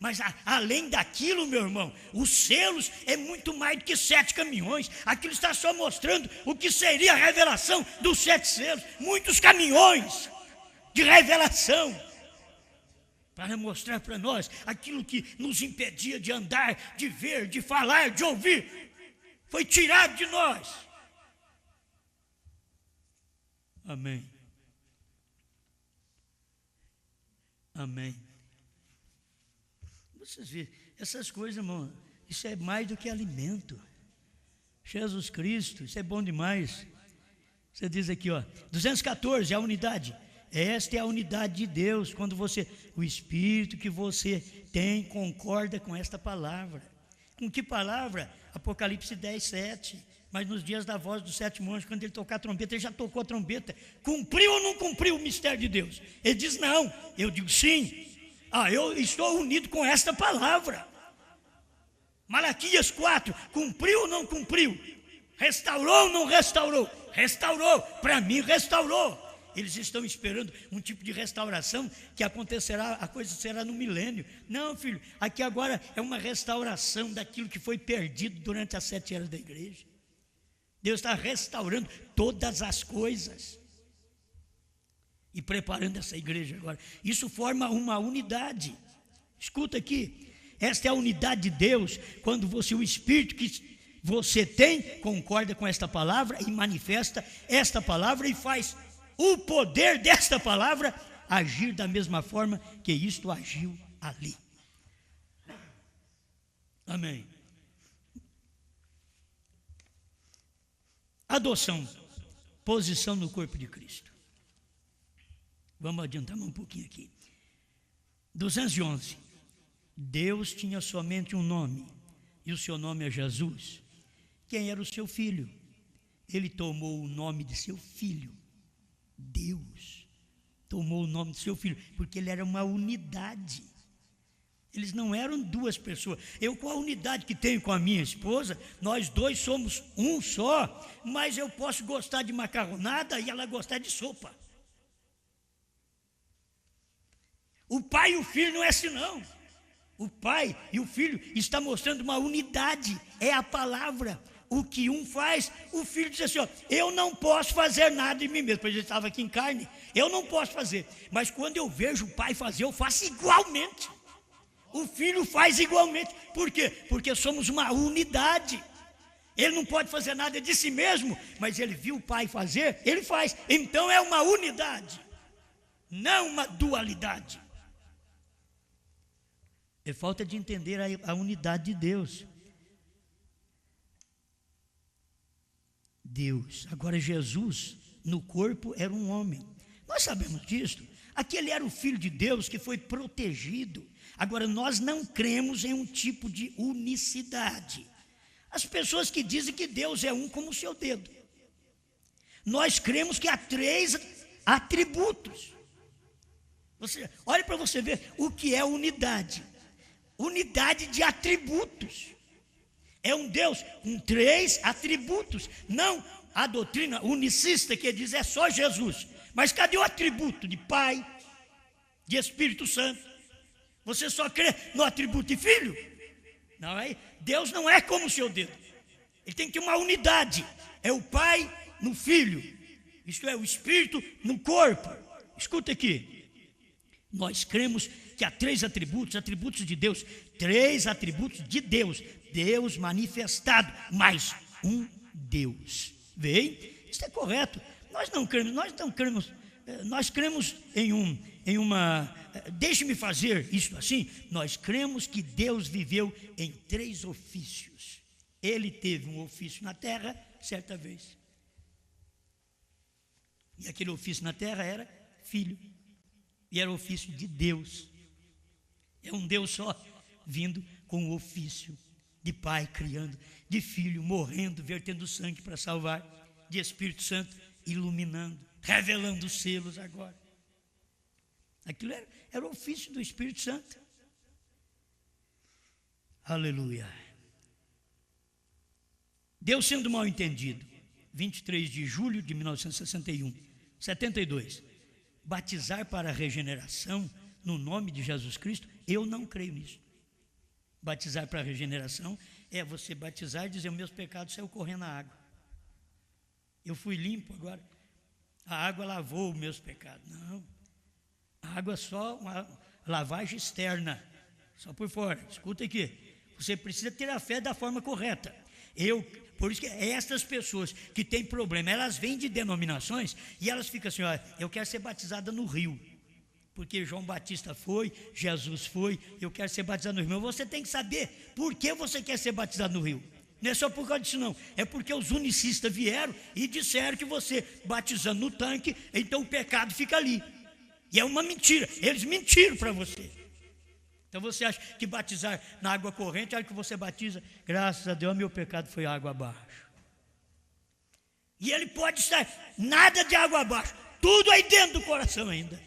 Mas além daquilo, meu irmão, os selos é muito mais do que 7 caminhões. Aquilo está só mostrando o que seria a revelação dos 7 selos. Muitos caminhões de revelação para mostrar para nós aquilo que nos impedia de andar, de ver, de falar, de ouvir. Foi tirado de nós. Amém. Amém. Vocês viram, essas coisas, irmão, isso é mais do que alimento. Jesus Cristo, isso é bom demais. Você diz aqui, 214, a unidade. Esta é a unidade de Deus, quando o Espírito que você tem concorda com esta palavra. Com que palavra? Apocalipse 10, 7. Mas nos dias da voz do 7º anjo, quando ele tocar a trombeta, ele já tocou a trombeta. Cumpriu ou não cumpriu o mistério de Deus? Ele diz não. Eu digo sim. Eu estou unido com esta palavra. Malaquias 4, cumpriu ou não cumpriu? Restaurou ou não restaurou? Restaurou, para mim restaurou. Eles estão esperando um tipo de restauração que acontecerá, a coisa será no milênio. Não, filho, aqui agora é uma restauração daquilo que foi perdido durante as 7 eras da igreja. Deus está restaurando todas as coisas e preparando essa igreja agora. Isso forma uma unidade. Escuta aqui, esta é a unidade de Deus, quando o Espírito que você tem concorda com esta palavra e manifesta esta palavra e faz o poder desta palavra agir da mesma forma que isto agiu ali. Amém. Adoção, posição no corpo de Cristo. Vamos adiantar um pouquinho aqui. 211. Deus tinha somente um nome, e o seu nome é Jesus. Quem era o seu filho? Ele tomou o nome de seu filho. Deus tomou o nome de seu filho, porque ele era uma unidade. Eles não eram duas pessoas. Eu, com a unidade que tenho com a minha esposa, nós dois somos um só, mas eu posso gostar de macarronada e ela gostar de sopa. O pai e o filho não é assim não. O pai e o filho estão mostrando uma unidade, é a palavra. O que um faz, o filho diz assim, ó, eu não posso fazer nada em mim mesmo, porque ele estava aqui em carne, eu não posso fazer, mas quando eu vejo o pai fazer, eu faço igualmente. O filho faz igualmente. Por quê? Porque somos uma unidade. Ele não pode fazer nada de si mesmo, mas ele viu o pai fazer, ele faz. Então é uma unidade, não uma dualidade. É falta de entender a unidade de Deus. Deus. Agora Jesus, no corpo, era um homem. Nós sabemos disso. Aquele era o Filho de Deus que foi protegido. Agora, nós não cremos em um tipo de unicidade. As pessoas que dizem que Deus é um como o seu dedo. Nós cremos que há 3 atributos. Olha para você ver o que é unidade. Unidade de atributos. É um Deus com 3 atributos. Não a doutrina unicista que diz é só Jesus. Mas cadê o atributo de Pai, de Espírito Santo? Você só crê no atributo de Filho? Não é? Deus não é como o seu dedo. Ele tem que ter uma unidade. É o Pai no Filho. Isto é, o Espírito no corpo. Escuta aqui. Nós cremos que há 3 atributos de Deus. 3 atributos de Deus. Deus manifestado, mas um Deus. Vem? Isso é correto. Nós cremos em uma, deixe-me fazer isso assim, nós cremos que Deus viveu em 3 ofícios. Ele teve um ofício na terra, certa vez. E aquele ofício na terra era filho. E era o ofício de Deus. É um Deus só, vindo com o ofício de pai criando, de filho morrendo, vertendo sangue para salvar, de Espírito Santo iluminando, revelando os selos agora. Aquilo era o ofício do Espírito Santo. Aleluia. Deus sendo mal entendido, 23 de julho de 1961, 72, batizar para a regeneração no nome de Jesus Cristo, eu não creio nisso. Batizar para a regeneração é você batizar e dizer, meus pecados saiu correndo na água. Eu fui limpo agora. A água lavou os meus pecados. Não. A água é só uma lavagem externa. Só por fora. Escuta aqui. Você precisa ter a fé da forma correta. Por isso que essas pessoas que têm problema, elas vêm de denominações e elas ficam assim, olha, eu quero ser batizada no rio. Porque João Batista foi, Jesus foi, eu quero ser batizado no rio. Mas você tem que saber por que você quer ser batizado no rio. Não é só por causa disso não, é porque os unicistas vieram e disseram que você batizando no tanque, então o pecado fica ali. E é uma mentira, eles mentiram para você. Então você acha que batizar na água corrente, a hora que você batiza, graças a Deus meu pecado foi água abaixo. E ele pode estar nada de água abaixo, tudo aí dentro do coração ainda.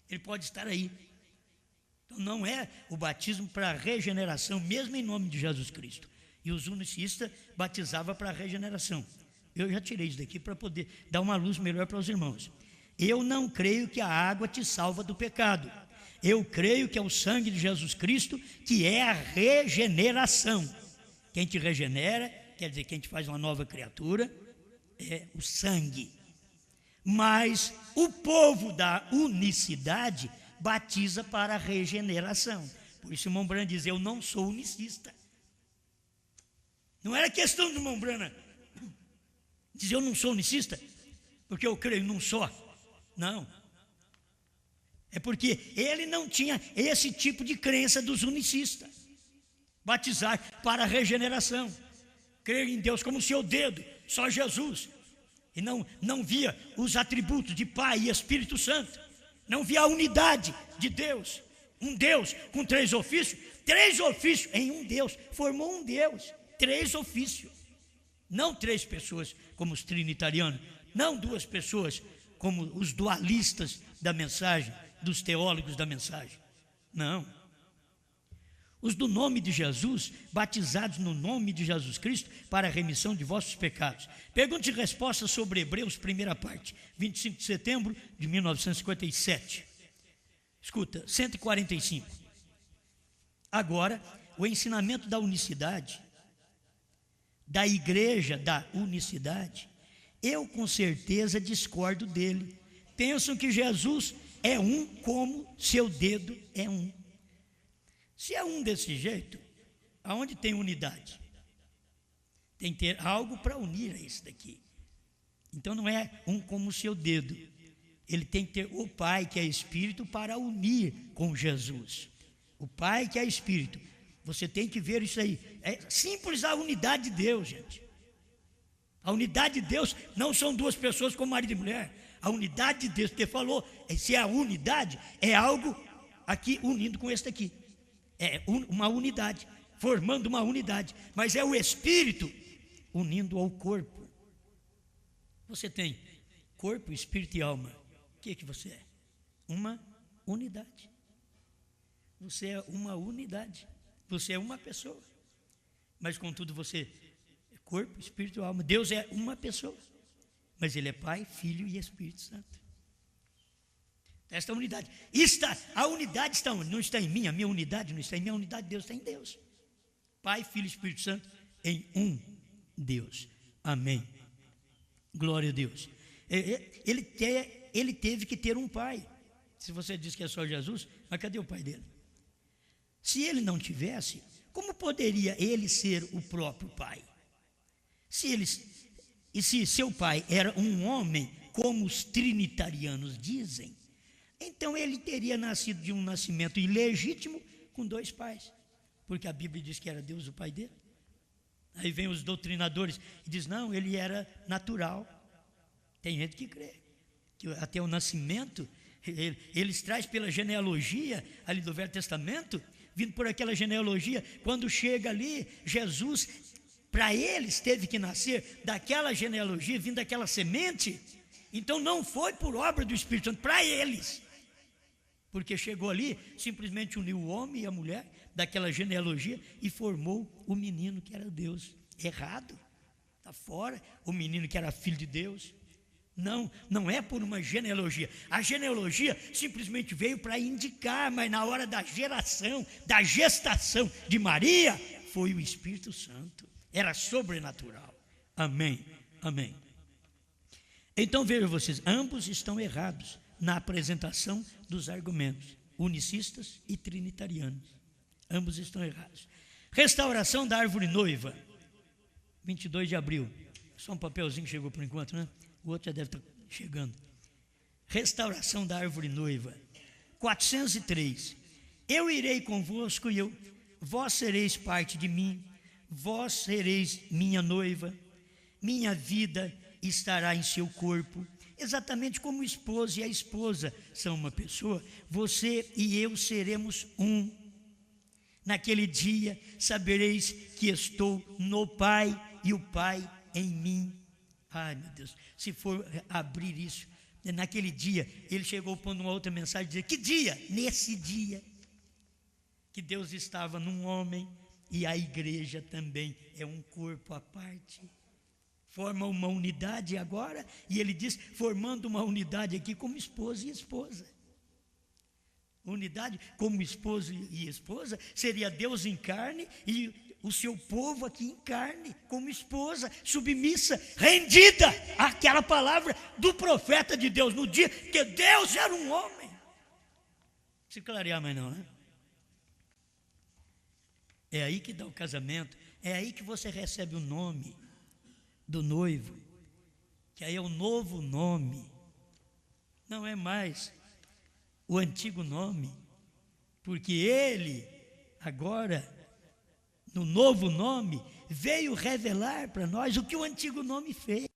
Ele pode estar aí. Então não é o batismo para regeneração, mesmo em nome de Jesus Cristo. E os unicistas batizavam para regeneração. Eu já tirei isso daqui para poder dar uma luz melhor para os irmãos. Eu não creio que a água te salva do pecado. Eu creio que é o sangue de Jesus Cristo que é a regeneração. Quem te regenera, quer dizer, quem te faz uma nova criatura, é o sangue. Mas o povo da unicidade batiza para a regeneração. Por isso o irmão Brana diz, eu não sou unicista. Não era questão do irmão Brana dizer eu não sou unicista, porque eu creio num só. Não. É porque ele não tinha esse tipo de crença dos unicistas. Batizar para a regeneração. Crer em Deus como o seu dedo, só Jesus. E não via os atributos de Pai e Espírito Santo. não via a unidade de Deus. Um Deus com 3 ofícios em um Deus, formou um Deus, 3 ofícios. Não 3 pessoas como os trinitarianos, não 2 pessoas como os dualistas da mensagem, dos teólogos da mensagem. Não. Os do nome de Jesus, batizados no nome de Jesus Cristo para a remissão de vossos pecados. Pergunta e resposta sobre Hebreus, primeira parte, 25 de setembro de 1957. Escuta, 145. Agora, o ensinamento da unicidade, da igreja da unicidade, eu com certeza discordo dele. Pensam que Jesus é um como seu dedo é um. Se é um desse jeito, aonde tem unidade? Tem que ter algo para unir a esse daqui. Então não é um como o seu dedo. Ele tem que ter o Pai, que é Espírito, para unir com Jesus. O Pai, que é Espírito. Você tem que ver isso aí. É simples a unidade de Deus, gente. A unidade de Deus não são 2 pessoas como marido e mulher. A unidade de Deus, porque falou, se é a unidade, é algo aqui unindo com este aqui. É uma unidade, formando uma unidade. Mas é o Espírito unindo ao corpo. Você tem corpo, espírito e alma. O que você é? Uma unidade. Você é uma unidade. Você é uma pessoa. Mas contudo você é corpo, espírito e alma. Deus é uma pessoa. Mas Ele é Pai, Filho e Espírito Santo. Esta unidade. A unidade está onde? Não está em mim, a minha unidade não está em mim, a unidade de Deus está em Deus. Pai, Filho e Espírito Santo em um Deus. Amém. Glória a Deus. Ele teve que ter um pai. Se você diz que é só Jesus, mas cadê o pai dele? Se ele não tivesse, como poderia ele ser o próprio pai? Se seu pai era um homem, como os trinitarianos dizem, então ele teria nascido de um nascimento ilegítimo com 2 pais, porque a Bíblia diz que era Deus o pai dele. Aí vem os doutrinadores e diz, não, ele era natural. Tem gente que crê que até o nascimento, eles trazem pela genealogia ali do Velho Testamento, vindo por aquela genealogia, quando chega ali, Jesus, para eles teve que nascer daquela genealogia, vindo daquela semente. Então não foi por obra do Espírito Santo, para eles. Porque chegou ali, simplesmente uniu o homem e a mulher daquela genealogia e formou o menino que era Deus. Errado, está fora, o menino que era filho de Deus. Não é por uma genealogia. A genealogia simplesmente veio para indicar, mas na hora da geração, da gestação de Maria, foi o Espírito Santo. Era sobrenatural. Amém, amém. Então vejam vocês, ambos estão errados na apresentação dos argumentos, unicistas e trinitarianos. Ambos estão errados. Restauração da árvore noiva, 22 de abril. Só um papelzinho que chegou por enquanto, né? O outro já deve estar chegando. Restauração da árvore noiva, 403. Eu irei convosco e vós sereis parte de mim, vós sereis minha noiva, minha vida estará em seu corpo. Exatamente como o esposo e a esposa são uma pessoa, você e eu seremos um. Naquele dia sabereis que estou no Pai e o Pai em mim. Ai meu Deus, se for abrir isso, naquele dia, ele chegou pondo uma outra mensagem, dizer, que dia? Nesse dia, que Deus estava num homem e a igreja também é um corpo à parte. Forma uma unidade agora, e ele diz, formando uma unidade aqui como esposo e esposa. Unidade como esposo e esposa seria Deus em carne e o seu povo aqui em carne, como esposa, submissa, rendida àquela palavra do profeta de Deus no dia que Deus era um homem. Se clarear mais não, né? É aí que dá o casamento, é aí que você recebe o nome do noivo, que aí é o novo nome, não é mais o antigo nome, porque ele agora, no novo nome, veio revelar para nós o que o antigo nome fez.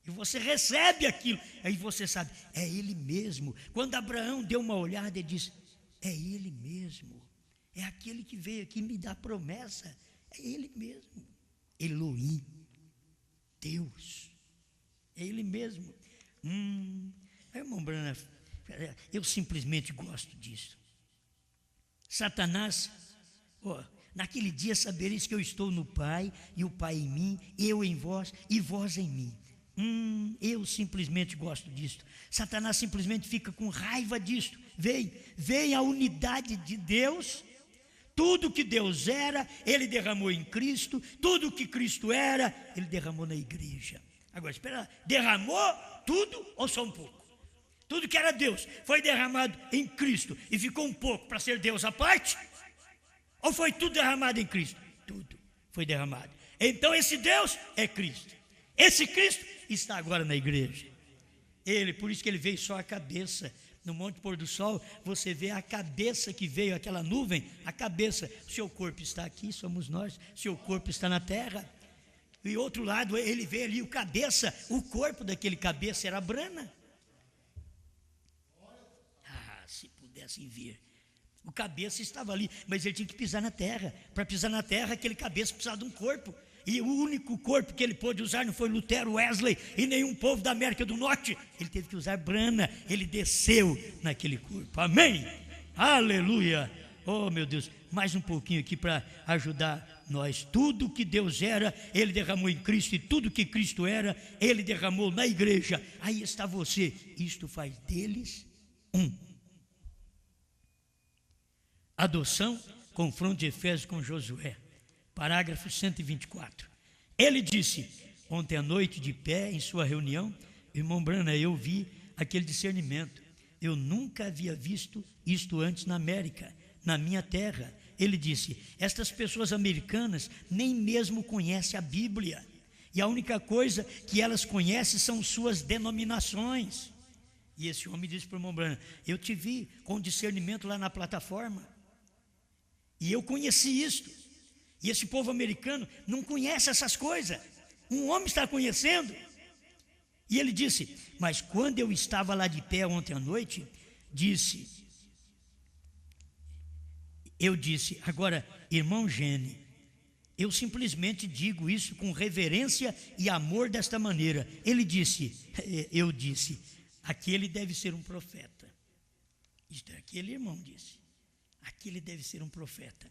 E você recebe aquilo. Aí você sabe, é Ele mesmo. Quando Abraão deu uma olhada, ele disse, é Ele mesmo. É aquele que veio aqui me dar promessa. É Ele mesmo. Elohim. Deus. É Ele mesmo. Irmão Branham, eu simplesmente gosto disso. Satanás, naquele dia sabereis que eu estou no Pai, e o Pai em mim, eu em vós, e vós em mim. Eu simplesmente gosto disso. Satanás simplesmente fica com raiva disso. Vem a unidade de Deus. Tudo que Deus era, Ele derramou em Cristo. Tudo que Cristo era, Ele derramou na igreja. Agora, espera lá, derramou tudo ou só um pouco? Tudo que era Deus foi derramado em Cristo e ficou um pouco para ser Deus à parte? Ou foi tudo derramado em Cristo? Tudo foi derramado. Então esse Deus é Cristo. Esse Cristo está agora na igreja. Por isso que ele veio só a cabeça. No Monte Pôr do Sol, você vê a cabeça que veio, aquela nuvem, a cabeça. O seu corpo está aqui, somos nós. O seu corpo está na terra. E outro lado, ele vê ali o cabeça, o corpo daquele cabeça era brana. Se pudessem ver. O cabeça estava ali, mas ele tinha que pisar na terra. Para pisar na terra, aquele cabeça precisava de um corpo. E o único corpo que ele pôde usar não foi Lutero, Wesley e nenhum povo da América do Norte. Ele teve que usar brana. Ele desceu naquele corpo. Amém? Aleluia. Oh, meu Deus. Mais um pouquinho aqui para ajudar nós. Tudo que Deus era, Ele derramou em Cristo. E tudo que Cristo era, Ele derramou na igreja. Aí está você. Isto faz deles um. Adoção, confronto de Efésios com Josué. Parágrafo 124. Ele disse, ontem à noite de pé em sua reunião, irmão Branham, eu vi aquele discernimento. Eu nunca havia visto isto antes na América, na minha terra. Ele disse, estas pessoas americanas nem mesmo conhecem a Bíblia. E a única coisa que elas conhecem são suas denominações. E esse homem disse para o irmão Branham, eu te vi com discernimento lá na plataforma. E eu conheci isto. E esse povo americano não conhece essas coisas. Um homem está conhecendo. E ele disse, mas quando eu estava lá de pé ontem à noite, eu disse, agora, irmão Gene, eu simplesmente digo isso com reverência e amor desta maneira. Eu disse, aquele deve ser um profeta. Isto é, aquele irmão disse, aquele deve ser um profeta.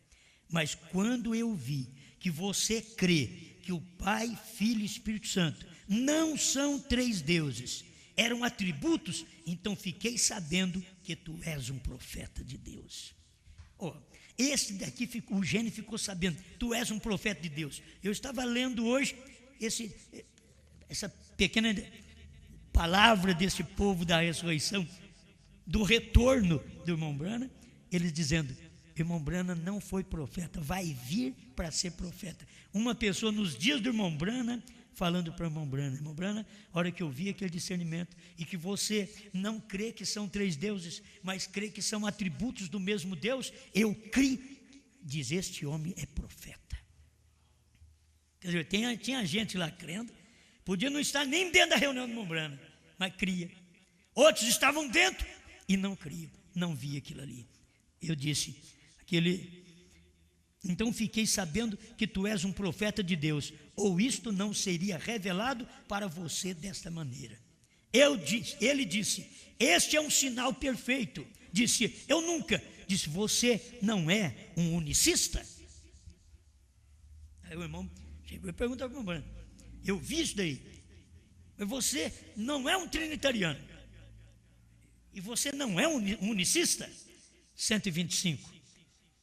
Mas quando eu vi que você crê que o Pai, Filho e Espírito Santo não são três deuses, eram atributos, então fiquei sabendo que tu és um profeta de Deus. Esse daqui, o Gene ficou sabendo, tu és um profeta de Deus. Eu estava lendo hoje essa pequena palavra desse povo da ressurreição, do retorno do irmão Branham, eles dizendo, irmão Branham não foi profeta, vai vir para ser profeta. Uma pessoa nos dias do irmão Branham, falando para o irmão Branham, a hora que eu vi aquele discernimento, e que você não crê que são três deuses, mas crê que são atributos do mesmo Deus, eu criei, diz, este homem é profeta. Quer dizer, tinha gente lá crendo, podia não estar nem dentro da reunião do irmão Branham, mas cria. Outros estavam dentro e não criam, não via aquilo ali. Eu disse, então fiquei sabendo que tu és um profeta de Deus, ou isto não seria revelado para você desta maneira. Ele disse, este é um sinal perfeito. Disse, eu nunca. Disse, você não é um unicista? Aí o irmão chegou e perguntou para o irmão, eu vi isso daí, mas você não é um trinitariano, e você não é um unicista? 125.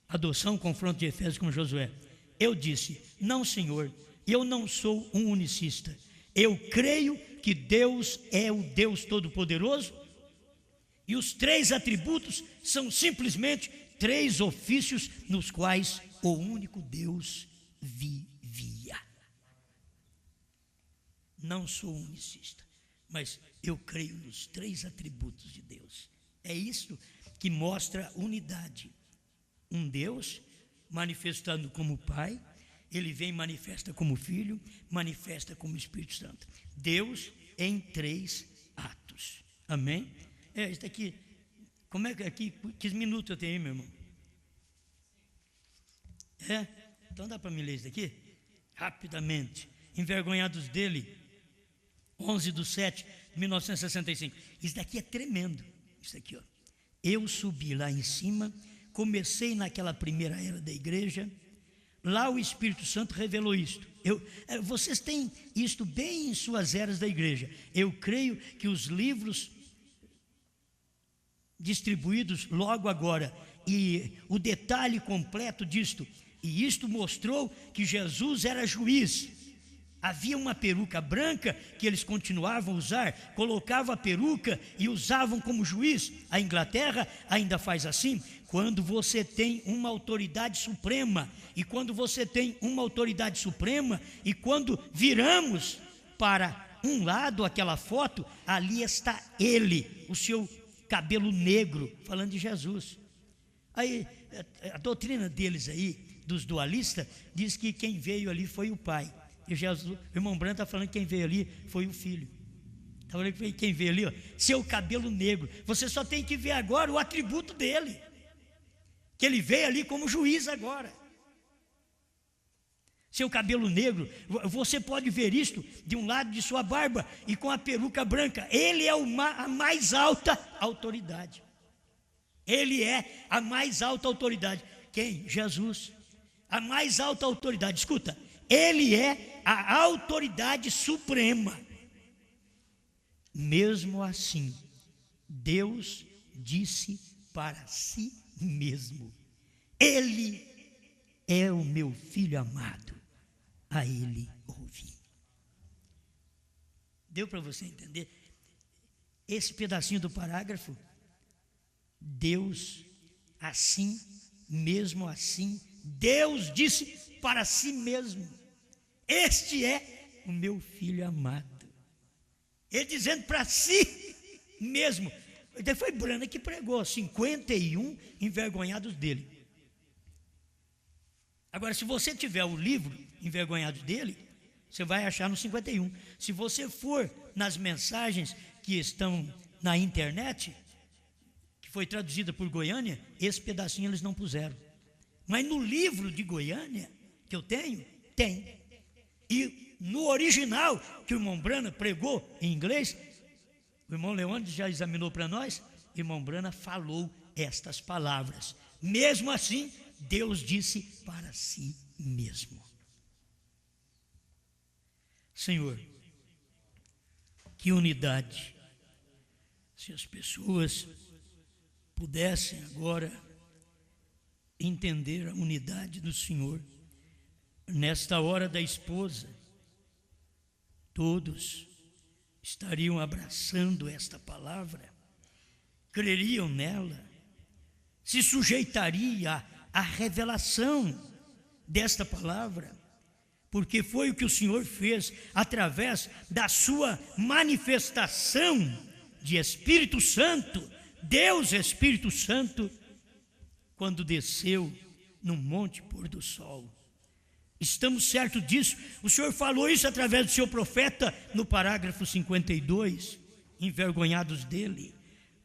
Adoção, confronto de Efésios com Josué. Eu disse, não senhor, eu não sou um unicista. Eu creio que Deus é o Deus Todo-Poderoso e os três atributos são simplesmente três ofícios nos quais o único Deus vivia. Não sou unicista, mas eu creio nos três atributos de Deus. É isso que mostra unidade. Um Deus manifestando como Pai, Ele vem e manifesta como Filho, manifesta como Espírito Santo. Deus em 3 atos. Amém? Isso daqui, como é que aqui, que minutos eu tenho aí, meu irmão? Então dá para me ler isso daqui? Rapidamente. Envergonhados dele, 11/7/1965. Isso daqui é tremendo. Isso aqui, ó. Eu subi lá em cima, comecei naquela primeira era da igreja. Lá o Espírito Santo revelou isto. Vocês têm isto bem em suas eras da igreja. Eu creio que os livros distribuídos logo agora, e o detalhe completo disto, e isto mostrou que Jesus era juiz. Havia uma peruca branca que eles continuavam a usar, colocavam a peruca e usavam como juiz. A Inglaterra ainda faz assim. Quando você tem uma autoridade suprema, e quando você tem uma autoridade suprema, e quando viramos para um lado aquela foto, ali está ele, o seu cabelo negro, falando de Jesus. Aí a doutrina deles aí, dos dualistas, diz que quem veio ali foi o Pai. E Jesus, o irmão Branco está falando que quem veio ali foi o Filho. Está falando que quem veio ali, ó, seu cabelo negro. Você só tem que ver agora o atributo dele, que ele veio ali como juiz agora. Seu cabelo negro, você pode ver isto de um lado de sua barba e com a peruca branca. Ele é a mais alta autoridade. Ele é a mais alta autoridade. Quem? Jesus. A mais alta autoridade. Escuta, ele é a autoridade suprema. Mesmo assim, Deus disse para si mesmo: ele é o meu filho amado, a ele ouvi. Deu para você entender? Esse pedacinho do parágrafo, Deus assim, mesmo assim, Deus disse para si mesmo: este é o meu filho amado. Ele dizendo para si mesmo. Então foi Brana que pregou 51 envergonhados dele. Agora, se você tiver o livro Envergonhados dele, você vai achar no 51. Se você for nas mensagens que estão na internet, que foi traduzida por Goiânia, esse pedacinho eles não puseram. Mas no livro de Goiânia, que eu tenho, tem. E no original, que o irmão Brana pregou em inglês, o irmão Leônidas já examinou para nós, o irmão Brana falou estas palavras. Mesmo assim, Deus disse para si mesmo. Senhor, que unidade. Se as pessoas pudessem agora entender a unidade do Senhor, nesta hora da esposa, todos estariam abraçando esta palavra, creriam nela, se sujeitaria à revelação desta palavra, porque foi o que o Senhor fez através da sua manifestação de Espírito Santo, Deus Espírito Santo, quando desceu no monte pôr do sol. Estamos certos disso. O Senhor falou isso através do seu profeta no parágrafo 52, envergonhados dele.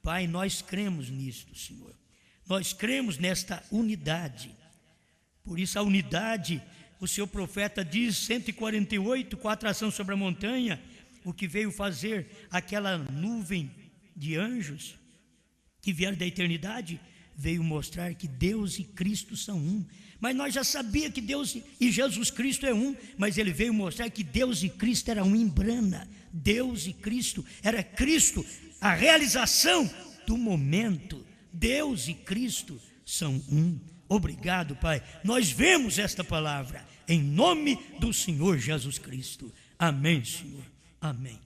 Pai, nós cremos nisto, Senhor. Nós cremos nesta unidade. Por isso a unidade, o seu profeta diz, 148, com a atração sobre a montanha, o que veio fazer aquela nuvem de anjos que vieram da eternidade, veio mostrar que Deus e Cristo são um. Mas nós já sabíamos que Deus e Jesus Cristo é um, mas ele veio mostrar que Deus e Cristo era um em Brana. Deus e Cristo, era Cristo, a realização do momento. Deus e Cristo são um. Obrigado, Pai. Nós vemos esta palavra em nome do Senhor Jesus Cristo. Amém, Senhor. Amém.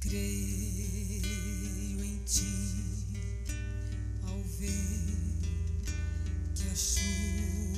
Creio em ti, ao ver que a chuva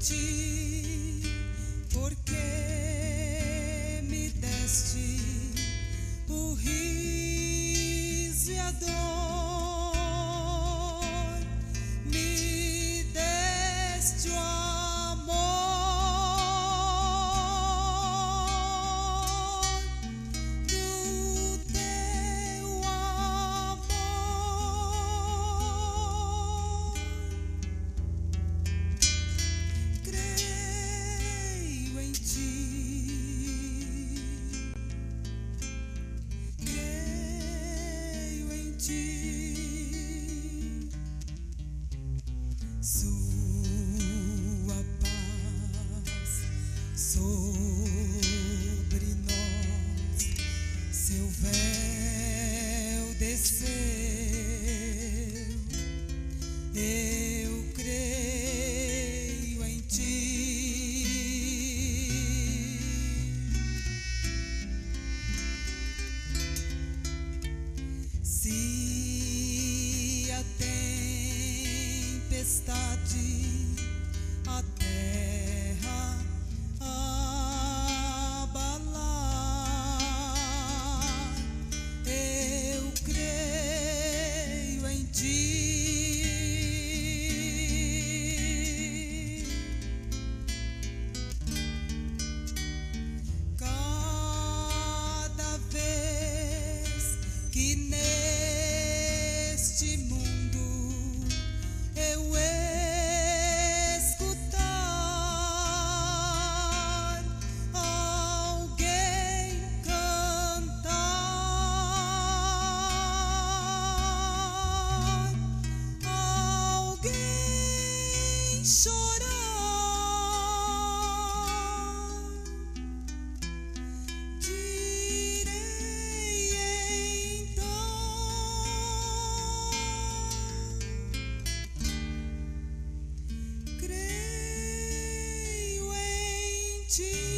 ti, porque me deste o riso e a dor, me deste o amor do teu amor. Creio em ti, creio em ti, sua paz sobre nós, seu véu desceu, eu creio em ti. Se a tempestade a terra abalar, eu creio em ti. Cada vez que neste mundo eu escutar alguém cantar, alguém chorar, direi então: creio em ti.